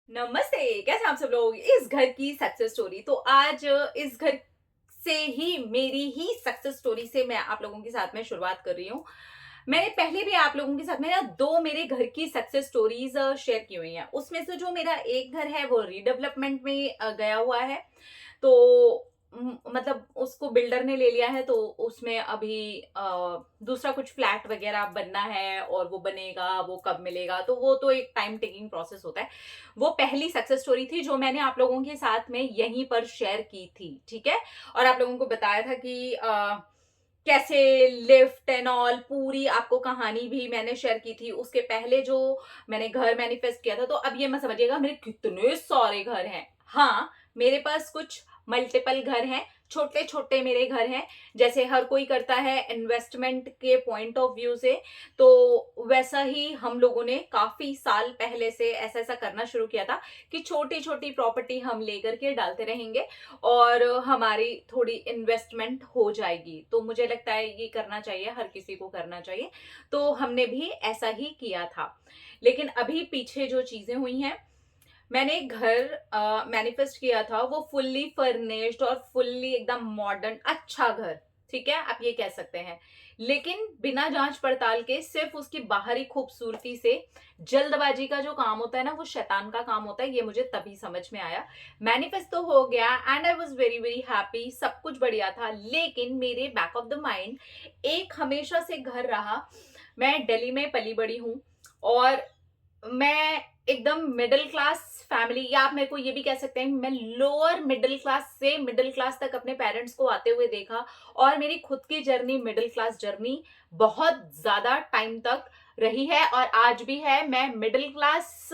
नमस्ते, कैसे हैं आप सब लोग? इस घर की सक्सेस स्टोरी। तो आज इस घर से ही मेरी ही सक्सेस स्टोरी से मैं आप लोगों के साथ में शुरुआत कर रही हूँ। मैंने पहले भी आप लोगों के साथ में ना 2 मेरे घर की सक्सेस स्टोरीज़ शेयर की हुई हैं। उसमें से जो मेरा एक घर है वो रीडेवलपमेंट में गया हुआ है। तो मतलब उसको बिल्डर ने ले लिया है, तो उसमें अभी दूसरा कुछ फ्लैट वगैरह बनना है और वो बनेगा, वो कब मिलेगा, तो वो तो एक टाइम टेकिंग प्रोसेस होता है। वो पहली सक्सेस स्टोरी थी जो मैंने आप लोगों के साथ में यहीं पर शेयर की थी, ठीक है? और आप लोगों को बताया था कि कैसे लिफ्ट एंड ऑल पूरी आपको कहानी भी मैंने शेयर की थी। उसके पहले जो मैंने घर मैनिफेस्ट किया था, तो अब ये मत समझिएगा मेरे कितने सारे घर हैं। हाँ, मेरे पास कुछ मल्टीपल घर हैं, छोटे-छोटे मेरे घर हैं, जैसे हर कोई करता है इन्वेस्टमेंट के पॉइंट ऑफ व्यू से, तो वैसा ही हम लोगों ने काफ़ी साल पहले से ऐसा-ऐसा करना शुरू किया था कि छोटी-छोटी प्रॉपर्टी हम लेकर के डालते रहेंगे और हमारी थोड़ी इन्वेस्टमेंट हो जाएगी। तो मुझे लगता है ये करना चाहिए, हर किसी को करना चाहिए। तो हमने भी ऐसा ही किया था। लेकिन अभी पीछे जो चीज़ें हुई हैं, मैंने एक घर मैनिफेस्ट किया था, वो फुल्ली फर्निश्ड और फुल्ली एकदम मॉडर्न अच्छा घर, ठीक है? आप ये कह सकते हैं। लेकिन बिना जाँच-पड़ताल के सिर्फ़ उसकी बाहरी खूबसूरती से जल्दबाज़ी का जो काम होता है ना, वो शैतान का काम होता है, ये मुझे तभी समझ में आया। मैनिफेस्ट तो हो गया and I was very, very happy, सब कुछ बढ़िया था, लेकिन मेरे बैक ऑफ द माइंड एक हमेशा से घर रहा। मैं दिल्ली में पली-बड़ी हूँ और मैं एकदम मिडल क्लास फैमिली, या आप मेरे को ये भी कह सकते हैं, मैं लोअर मिडल क्लास से मिडल क्लास तक अपने पेरेंट्स को आते हुए देखा और मेरी खुद की जर्नी मिडल क्लास जर्नी बहुत ज़्यादा टाइम तक रही है और आज भी है। मैं मिडल क्लास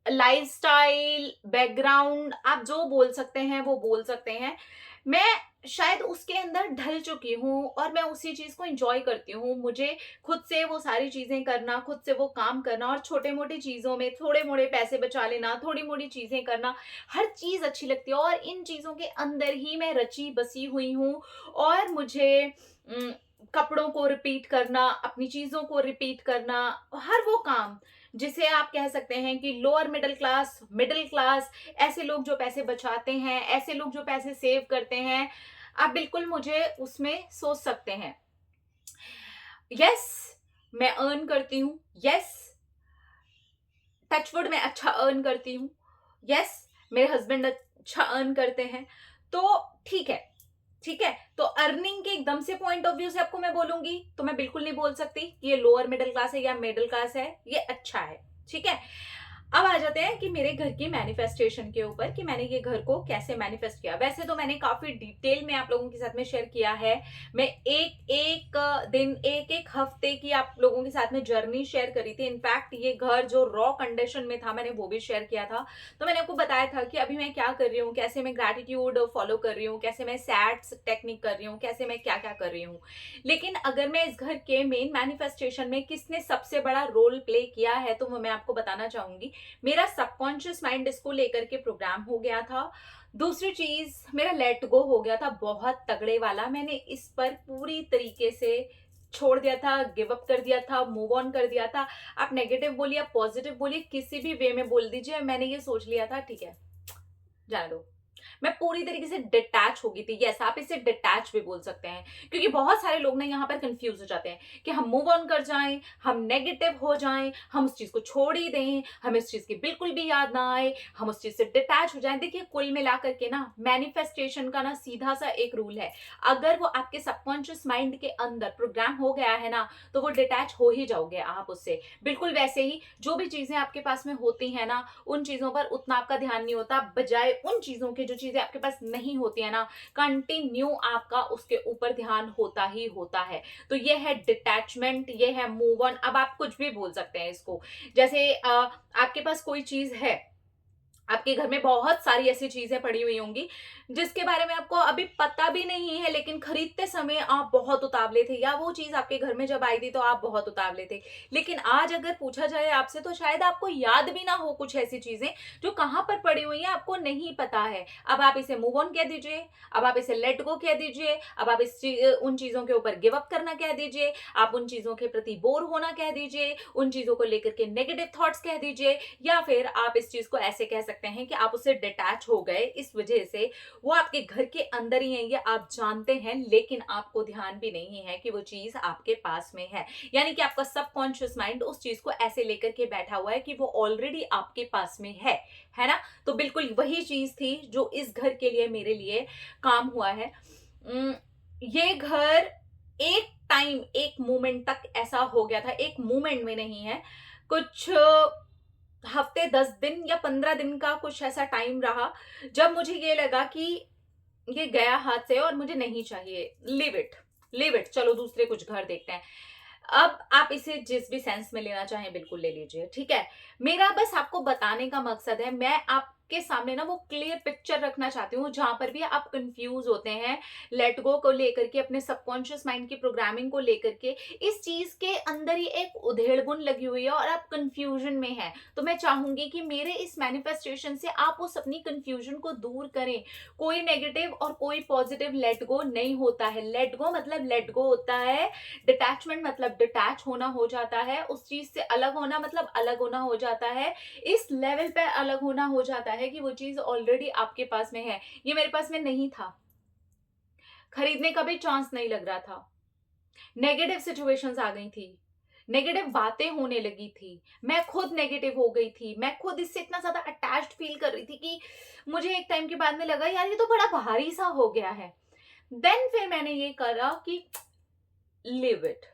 लाइफ़स्टाइल, बैकग्राउंड आप जो बोल सकते हैं, वो बोल सकते हैं। मैं शायद उसके अंदर ढल चुकी हूँ और मैं उसी चीज़ को एन्जॉय करती हूँ। मुझे खुद से वो सारी चीज़ें करना, खुद से वो काम करना और छोटे-मोटे चीज़ों में थोड़े-मोड़े पैसे बचा लेना, थोड़ी-मोड़ी चीज़ें करना, हर चीज़ अच्छी लगती है और इन चीज़ों के अंदर ही मैं रची-बसी हुई हूँ। और मुझे उम, कपड़ों को रिपीट करना, अपनी चीज़ों को रिपीट करना, हर वो काम जिसे आप कह सकते हैं कि लोअर मिडल क्लास, ऐसे लोग जो पैसे बचाते हैं, ऐसे लोग जो पैसे सेव करते हैं, आप बिल्कुल मुझे उसमें सोच सकते हैं। यस, मैं अर्न करती हूँ। यस, टचवुड मैं अच्छा अर्न करती हूँ। यस, मेरे हस्बैंड अच्छा अर्न करते हैं। तो ठीक है, ठीक है? तो अर्निंग के एकदम से पॉइंट ऑफ व्यू से आपको मैं बोलूँगी, तो मैं बिल्कुल नहीं बोल सकती कि ये लोअर मिडल क्लास है या मिडल क्लास है, ये अच्छा है, ठीक है? अब आ जाते हैं कि मेरे घर की मैनिफेस्टेशन के ऊपर कि मैंने ये घर को कैसे मैनिफेस्ट किया। वैसे तो मैंने काफ़ी डिटेल में आप लोगों के साथ में शेयर किया है। मैं एक-एक दिन, एक-एक हफ्ते की आप लोगों के साथ में जर्नी शेयर करी थी। इनफैक्ट ये घर जो रॉ कंडीशन में था, मैंने वो भी शेयर किया था। तो मैंने आपको बताया था कि अभी मैं क्या कर रही हूँ, कैसे मैं ग्रैटिट्यूड फॉलो कर रही हूँ, कैसे मैं सैट्स टेक्निक कर रही हूँ, कैसे मैं क्या-क्या कर रही हूँ। लेकिन अगर मैं इस घर के मेन मैनिफेस्टेशन में किसने सबसे बड़ा रोल प्ले किया है, तो वो मैं आपको बताना चाहूँगी। मेरा सबकॉन्शियस माइंड इसको लेकर के प्रोग्राम हो गया था। दूसरी चीज़, मेरा लेट गो हो गया था बहुत तगड़े वाला। मैंने इस पर पूरी तरीके से छोड़ दिया था, गिव अप कर दिया था, मूव ऑन कर दिया था। आप नेगेटिव बोलिए, आप पॉजिटिव बोलिए, किसी भी वे में बोल दीजिए, मैंने ये सोच लिया था ठीक है, जाने दो। मैं पूरी तरीके से डिटैच हो गई थी। यस, आप इसे डिटैच भी बोल सकते हैं, क्योंकि बहुत सारे लोग ना यहाँ पर कंफ्यूज हो जाते हैं कि हम मूव ऑन कर जाएं, हम नेगेटिव हो जाएं, हम उस चीज को छोड़ ही दें, हमें उस चीज की बिल्कुल भी याद ना आए, हम उस चीज से डिटैच हो जाएं। देखिए, कुल मिलाकर के ना मैनिफेस्टेशन का ना सीधा सा एक रूल है, अगर वो आपके सबकॉन्शियस माइंड के अंदर प्रोग्राम हो गया है ना, तो वो डिटैच हो ही जाओगे आप उससे। बिल्कुल वैसे ही जो भी चीजें आपके पास में होती है ना, उन चीजों पर उतना आपका ध्यान नहीं होता, बजाय उन चीजों के जो चीजें आपके पास नहीं होती है ना, कंटिन्यू आपका उसके ऊपर ध्यान होता ही होता है। तो ये है डिटैचमेंट, ये है मूव ऑन। अब आप कुछ भी बोल सकते हैं इसको। जैसे आपके पास कोई चीज है, आपके घर में बहुत सारी ऐसी चीजें पड़ी हुई होंगी जिसके बारे में आपको अभी पता भी नहीं है, लेकिन खरीदते समय आप बहुत उतावले थे, या वो चीज आपके घर में जब आई थी तो आप बहुत उतावले थे। लेकिन आज अगर पूछा जाए आपसे तो शायद आपको याद भी ना हो कुछ ऐसी चीजें जो कहाँ पर पड़ी हुई हैं, आपको नहीं पता है। अब आप इसे मूव ऑन कह दीजिए, अब आप इसे लेट गो कह दीजिए, अब आप उन चीजों के ऊपर गिव अप करना कह दीजिए, आप उन चीजों के प्रति बोर होना कह दीजिए, उन चीजों को लेकर के नेगेटिव थॉट्स कह दीजिए, या फिर आप इस चीज को ऐसे कह सकते हैं कि आप उससे डिटैच हो गए, इस वजह से वो आपके घर के अंदर ही है, ये आप जानते हैं, लेकिन आपको ध्यान भी नहीं है कि वो चीज आपके पास में है। यानी कि आपका सबकॉन्शियस माइंड उस चीज को ऐसे लेकर के बैठा हुआ है कि वो ऑलरेडी आपके पास में है ना। तो बिल्कुल वही चीज थी जो इस घर के लिए मेरे लिए काम हुआ है। ये घर एक टाइम, एक मोमेंट तक ऐसा हो गया था, एक मोमेंट में नहीं है, कुछ हफ्ते, 10 दिन या 15 दिन का कुछ ऐसा टाइम रहा जब मुझे ये लगा कि ये गया हाथ से और मुझे नहीं चाहिए, लिव इट, लिव इट, चलो दूसरे कुछ घर देखते हैं। अब आप इसे जिस भी सेंस में लेना चाहें बिल्कुल ले लीजिए, ठीक है। मेरा बस आपको बताने का मकसद है, मैं आपके सामने ना वो क्लियर पिक्चर रखना चाहती हूँ जहां पर भी आप कंफ्यूज होते हैं लेट गो को लेकर के, अपने सबकॉन्शियस माइंड की प्रोग्रामिंग को लेकर के, इस चीज के अंदर ही एक उधेड़बुन लगी हुई है और आप कंफ्यूजन में हैं। तो मैं चाहूंगी कि मेरे इस मैनिफेस्टेशन से आप उस अपनी कंफ्यूजन को दूर करें। कोई नेगेटिव और कोई पॉजिटिव लेट गो नहीं होता है। लेट गो मतलब लेट गो होता है, डिटैचमेंट मतलब डिटैच होना हो जाता है, उस चीज से अलग होना मतलब अलग होना हो जाता है, इस लेवल पे अलग होना हो जाता है कि वो चीज ऑलरेडी आपके पास में है। ये मेरे पास में नहीं था, खरीदने का भी चांस नहीं लग रहा था, नेगेटिव सिचुएशंस आ गई थी, नेगेटिव बातें होने लगी थी, मैं खुद नेगेटिव हो गई थी, मैं खुद इससे इतना ज्यादा अटैच्ड फील कर रही थी कि मुझे एक टाइम के बाद में लगा यार ये तो बड़ा भारी सा हो गया है। देन फिर मैंने ये करा कि लिव इट।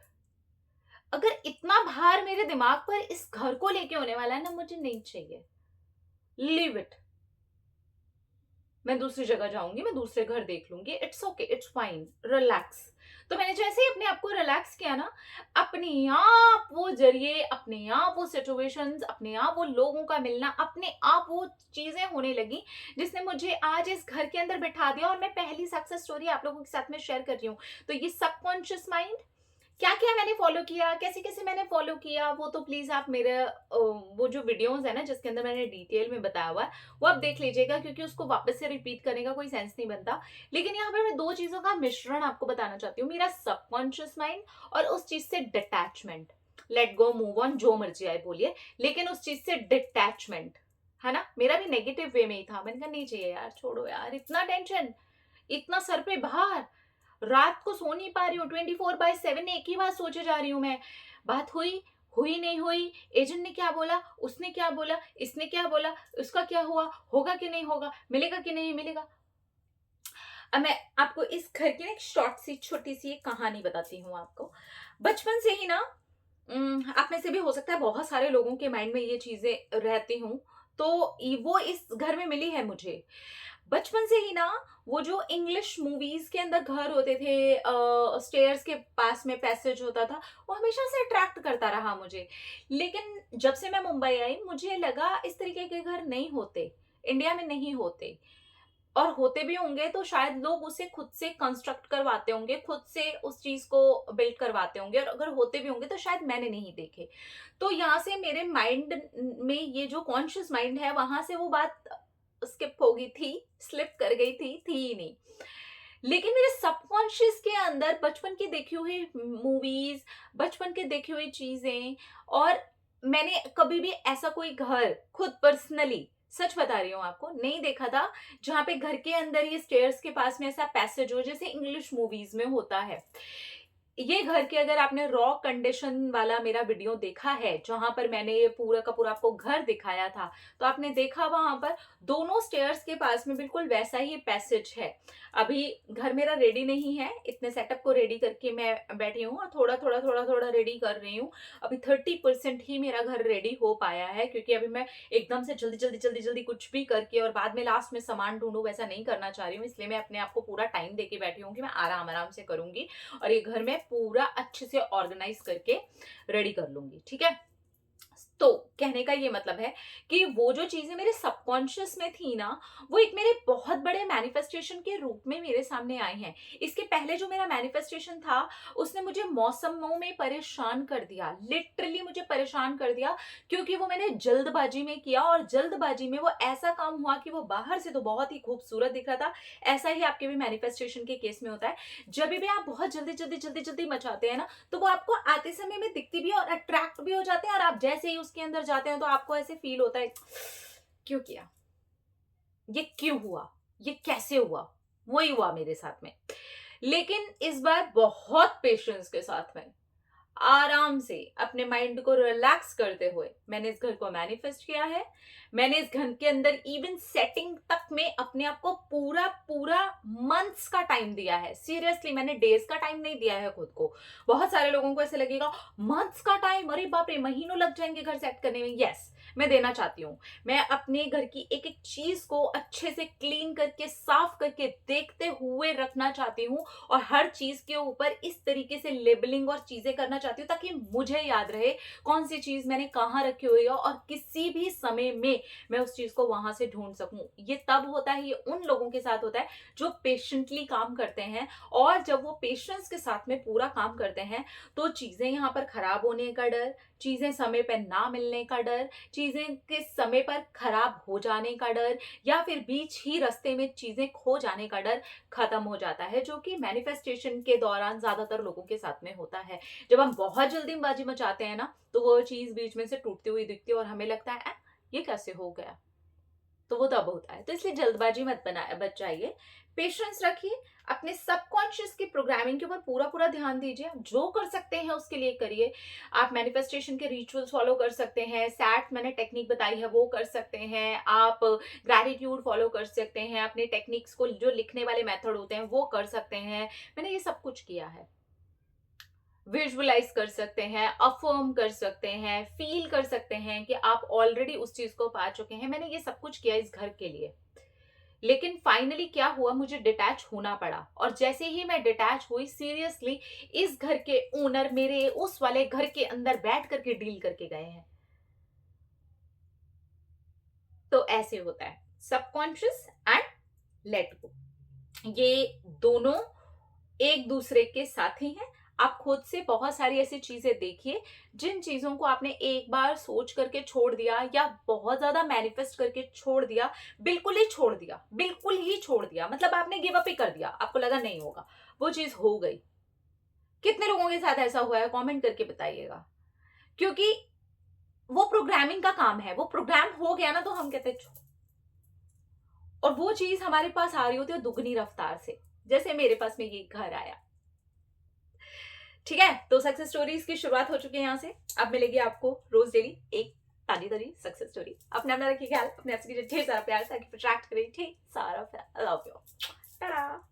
अगर इतना भार मेरे दिमाग पर इस घर को लेके होने वाला है ना, मुझे नहीं चाहिए, लीव इट। मैं दूसरी जगह जाऊंगी, मैं दूसरे घर देख लूंगी, it's okay, it's fine, relax. तो मैंने जैसे ही अपने आप को रिलैक्स किया ना, अपने आप वो जरिए, अपने आप वो सिचुएशंस, अपने आप वो लोगों का मिलना, अपने आप वो चीजें होने लगी जिसने मुझे आज इस घर के अंदर बिठा दिया। और मैं पहली सक्सेस स्टोरी आप लोगों के साथ में शेयर कर रही हूँ। तो ये सबकॉन्शियस माइंड क्या क्या मैंने फॉलो किया, कैसे कैसे मैंने फॉलो किया, वो तो प्लीज आप मेरे वो जो वीडियोस है ना जिसके अंदर मैंने डिटेल में बताया हुआ है वो आप देख लीजिएगा, क्योंकि उसको वापस से रिपीट करने का कोई सेंस नहीं बनता। लेकिन यहाँ पर मैं दो चीजों का मिश्रण आपको बताना चाहती हूँ, मेरा सबकॉन्शियस माइंड और उस चीज से detachment. Let go, move on, जो मर्जी आए बोलिए, लेकिन उस चीज से डिटैचमेंट, है ना। मेरा भी नेगेटिव वे में ही था, मैंने कहा नहीं चाहिए यार, छोड़ो यार, इतना टेंशन, इतना सर पे भार, रात को सो नहीं पा रही हूँ, 24/7 एक ही बात सोचे जा रही हूँ मैं। बात हुई, हुई नहीं हुई, एजेंट ने क्या बोला, उसने क्या बोला, इसने क्या बोला, उसका क्या हुआ, होगा कि नहीं होगा, मिलेगा कि नहीं मिलेगा। अब मैं आपको इस घर की ना एक शॉर्ट सी छोटी सी एक कहानी बताती हूँ आपको। बचपन से ही ना, आप में से भी हो सकता है बहुत सारे लोगों के माइंड में ये चीजें रहती हूँ, तो वो इस घर में मिली है मुझे। बचपन से ही ना, वो जो इंग्लिश मूवीज के अंदर घर होते थे, स्टेयर्स के पास में पैसेज होता था, वो हमेशा से अट्रैक्ट करता रहा मुझे। लेकिन जब से मैं मुंबई आई मुझे लगा इस तरीके के घर नहीं होते, इंडिया में नहीं होते, और होते भी होंगे तो शायद लोग उसे खुद से कंस्ट्रक्ट करवाते होंगे, खुद से उस चीज को बिल्ड करवाते होंगे, और अगर होते भी होंगे तो शायद मैंने नहीं देखे। तो यहाँ से मेरे माइंड में ये जो कॉन्शियस माइंड है, वहां से वो बात स्किप हो गई थी, स्लिप कर गई थी ही नहीं। लेकिन मेरे सबकॉन्शियस के अंदर बचपन की देखी हुई मूवीज, बचपन के देखी हुई चीजें, और मैंने कभी भी ऐसा कोई घर खुद पर्सनली, सच बता रही हूँ आपको, नहीं देखा था जहां पे घर के अंदर ये स्टेयर्स के पास में ऐसा पैसेज हो जैसे इंग्लिश मूवीज में होता है। ये घर के, अगर आपने रॉ कंडीशन वाला मेरा वीडियो देखा है जहां पर मैंने ये पूरा का पूरा आपको घर दिखाया था, तो आपने देखा वहां पर दोनों स्टेयर्स के पास में बिल्कुल वैसा ही पैसेज है। अभी घर मेरा रेडी नहीं है, इतने सेटअप को रेडी करके मैं बैठी हूँ और थोड़ा थोड़ा थोड़ा थोड़ा रेडी कर रही हूँ। अभी 30% ही मेरा घर रेडी हो पाया है, क्योंकि अभी मैं एकदम से जल्दी जल्दी जल्दी जल्दी कुछ भी करके और बाद में लास्ट में सामान ढूंढूं, वैसा नहीं करना चाह रही हूँ। इसलिए मैं अपने आप को पूरा टाइम देके बैठी हूँ कि मैं आराम आराम से करूंगी और ये घर में पूरा अच्छे से ऑर्गेनाइज करके रेडी कर लूंगी, ठीक है। तो कहने का ये मतलब है कि वो जो चीज़ें मेरे सबकॉन्शियस में थी ना, वो एक मेरे बहुत बड़े मैनिफेस्टेशन के रूप में मेरे सामने आई हैं। इसके पहले जो मेरा मैनिफेस्टेशन था, उसने मुझे मौसमों में परेशान कर दिया, लिटरली मुझे परेशान कर दिया, क्योंकि वो मैंने जल्दबाजी में किया और जल्दबाजी में वो ऐसा काम हुआ कि वो बाहर से तो बहुत ही खूबसूरत दिख रहा था। ऐसा ही आपके भी मैनिफेस्टेशन के केस में होता है। जब भी आप बहुत जल्दी मचाते हैं ना, तो वो आपको आते समय में दिखती भी है और अट्रैक्ट भी हो जाते हैं, और आप जैसे ही उसके अंदर जाते हैं तो आपको ऐसे फील होता है, क्यों किया, ये क्यों हुआ, ये कैसे हुआ। वही हुआ मेरे साथ में। लेकिन इस बार बहुत पेशेंस के साथ में, आराम से, अपने माइंड को रिलैक्स करते हुए मैंने इस घर को मैनिफेस्ट किया है। मैंने इस घर के अंदर इवन सेटिंग तक में अपने आप को पूरा पूरा मंथ्स का टाइम दिया है। सीरियसली, मैंने डेज का टाइम नहीं दिया है खुद को। बहुत सारे लोगों को ऐसे लगेगा मंथ्स का टाइम, अरे बाप रे, महीनों लग जाएंगे घर सेट करने में। यस, मैं देना चाहती हूँ। मैं अपने घर की एक एक चीज को अच्छे से क्लीन करके, साफ करके, देखते हुए रखना चाहती हूँ, और हर चीज के ऊपर इस तरीके से लेबलिंग और चीजें करना चाहती हूँ ताकि मुझे याद रहे कौन सी चीज मैंने कहाँ रखी हुई है, और किसी भी समय में मैं उस चीज को वहां से ढूंढ सकूं। ये तब होता है, ये उन लोगों के साथ होता है जो पेशेंटली काम करते हैं। और जब वो पेशेंस के साथ में पूरा काम करते हैं, तो चीजें यहाँ पर खराब होने का डर, चीजें समय पर ना मिलने का डर, चीजें के समय पर खराब हो जाने का डर, या फिर बीच ही रास्ते में चीजें खो जाने का डर खत्म हो जाता है, जो कि मैनिफेस्टेशन के दौरान ज्यादातर लोगों के साथ में होता है। जब हम बहुत जल्दीबाजी मचाते हैं ना, तो वो चीज बीच में से टूटती हुई दिखती है और हमें लगता है ये कैसे हो गया। तो वो तब होता है। तो इसलिए जल्दबाजी मत बचाइए, पेशेंस रखिए, अपने सबकॉन्शियस की प्रोग्रामिंग के ऊपर पूरा पूरा ध्यान दीजिए। आप जो कर सकते हैं उसके लिए करिए। आप मैनिफेस्टेशन के रिचुअल्स फॉलो कर सकते हैं, सैट मैंने टेक्निक बताई है वो कर सकते हैं, आप ग्रैटिट्यूड फॉलो कर सकते हैं, अपने टेक्निक्स को, जो लिखने वाले मेथड होते हैं वो कर सकते हैं। मैंने ये सब कुछ किया है। विजुअलाइज कर सकते हैं, अफर्म कर सकते हैं, फील कर सकते हैं कि आप ऑलरेडी उस चीज को पा चुके हैं। मैंने ये सब कुछ किया इस घर के लिए। लेकिन फाइनली क्या हुआ, मुझे डिटैच होना पड़ा। और जैसे ही मैं डिटैच हुई, सीरियसली इस घर के ओनर मेरे उस वाले घर के अंदर बैठ करके डील करके गए हैं। तो ऐसे होता है सबकॉन्शियस एंड लेट गो, ये दोनों एक दूसरे के साथी हैं। आप खुद से बहुत सारी ऐसी चीजें देखिए जिन चीजों को आपने एक बार सोच करके छोड़ दिया, या बहुत ज्यादा मैनिफेस्ट करके छोड़ दिया, बिल्कुल ही छोड़ दिया, बिल्कुल ही छोड़ दिया, मतलब आपने गिव अप ही कर दिया, आपको लगा नहीं होगा, वो चीज हो गई। कितने लोगों के साथ ऐसा हुआ है, कमेंट करके बताइएगा। क्योंकि वो प्रोग्रामिंग का काम है, वो प्रोग्राम हो गया ना, तो हम कहते हैं छोड़। और वो चीज हमारे पास आ रही होती है दुगनी रफ्तार से, जैसे मेरे पास में ये घर आया। ठीक है, तो सक्सेस स्टोरीज की शुरुआत हो चुकी है यहाँ से। अब मिलेगी आपको रोज डेली एक ताजी ताजी सक्सेस स्टोरी। अपने अपना रखिए ख्याल, अपने आप से कीजिए ढेर सारा प्यार ताकि प्रोट्रैक्ट करे ढेर सारा प्यार। Love you, Tata.